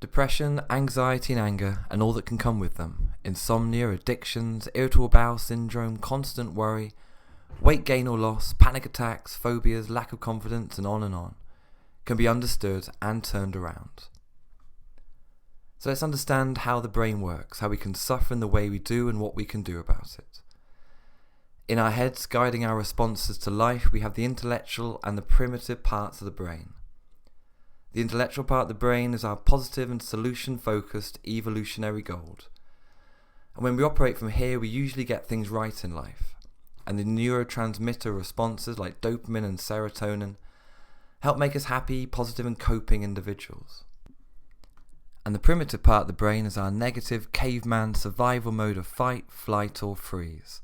Depression, anxiety and anger, and all that can come with them, insomnia, addictions, irritable bowel syndrome, constant worry, weight gain or loss, panic attacks, phobias, lack of confidence, and on, can be understood and turned around. So let's understand how the brain works, how we can suffer in the way we do, and what we can do about it. In our heads, guiding our responses to life, we have the intellectual and the primitive parts of the brain. The intellectual part of the brain is our positive and solution-focused evolutionary gold. And when we operate from here, we usually get things right in life. And the neurotransmitter responses like dopamine and serotonin help make us happy, positive and coping individuals. And the primitive part of the brain is our negative caveman survival mode of fight, flight or freeze.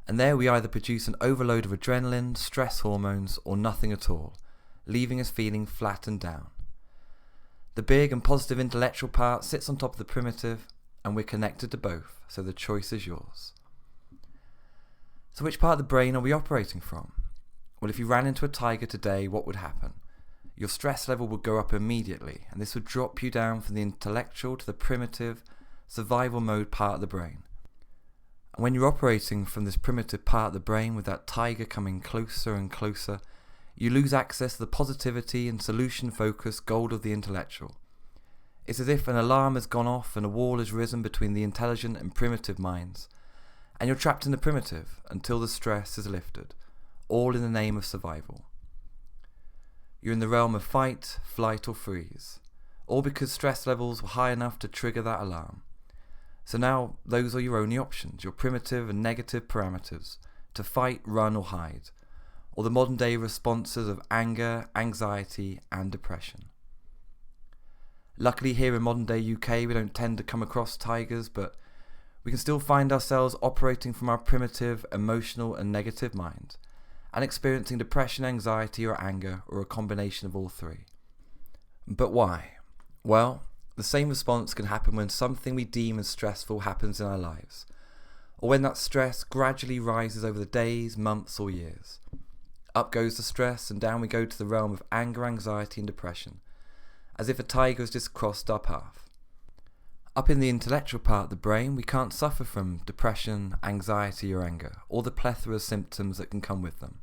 And there we either produce an overload of adrenaline, stress hormones, or nothing at all, leaving us feeling flat and down. The big and positive intellectual part sits on top of the primitive, and we're connected to both, so the choice is yours. So which part of the brain are we operating from? Well, if you ran into a tiger today, what would happen? Your stress level would go up immediately, and this would drop you down from the intellectual to the primitive, survival mode part of the brain. And when you're operating from this primitive part of the brain with that tiger coming closer and closer, you lose access to the positivity and solution-focused gold of the intellectual. It's as if an alarm has gone off and a wall has risen between the intelligent and primitive minds, and you're trapped in the primitive until the stress is lifted, all in the name of survival. You're in the realm of fight, flight or freeze, all because stress levels were high enough to trigger that alarm. So now those are your only options, your primitive and negative parameters, to fight, run or hide, or the modern day responses of anger, anxiety and depression. Luckily here in modern day UK we don't tend to come across tigers, but we can still find ourselves operating from our primitive, emotional and negative mind, and experiencing depression, anxiety or anger, or a combination of all three. But why? Well, the same response can happen when something we deem as stressful happens in our lives, or when that stress gradually rises over the days, months or years. Up goes the stress and down we go to the realm of anger, anxiety and depression, as if a tiger has just crossed our path. Up in the intellectual part of the brain, we can't suffer from depression, anxiety or anger, or the plethora of symptoms that can come with them.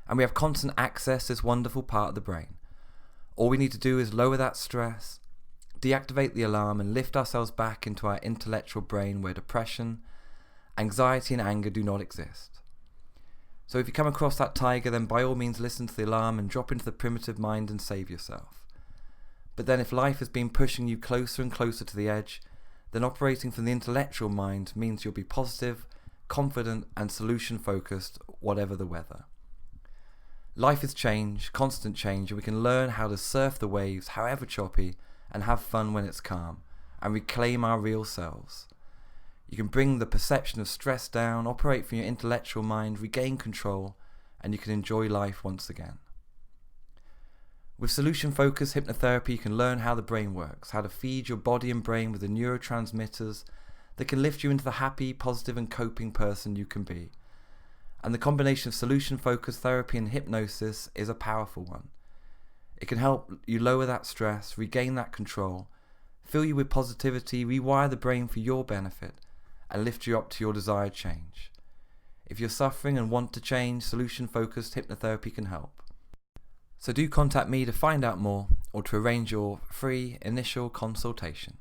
And we have constant access to this wonderful part of the brain. All we need to do is lower that stress, deactivate the alarm and lift ourselves back into our intellectual brain where depression, anxiety and anger do not exist. So if you come across that tiger, then by all means listen to the alarm and drop into the primitive mind and save yourself. But then if life has been pushing you closer and closer to the edge, then operating from the intellectual mind means you'll be positive, confident and solution focused whatever the weather. Life is change, constant change, and we can learn how to surf the waves however choppy and have fun when it's calm, and reclaim our real selves. You can bring the perception of stress down, operate from your intellectual mind, regain control, and you can enjoy life once again. With solution-focused hypnotherapy, you can learn how the brain works, how to feed your body and brain with the neurotransmitters that can lift you into the happy, positive and coping person you can be. And the combination of solution-focused therapy and hypnosis is a powerful one. It can help you lower that stress, regain that control, fill you with positivity, rewire the brain for your benefit, and lift you up to your desired change. If you're suffering and want to change, solution-focused hypnotherapy can help. So do contact me to find out more or to arrange your free initial consultation.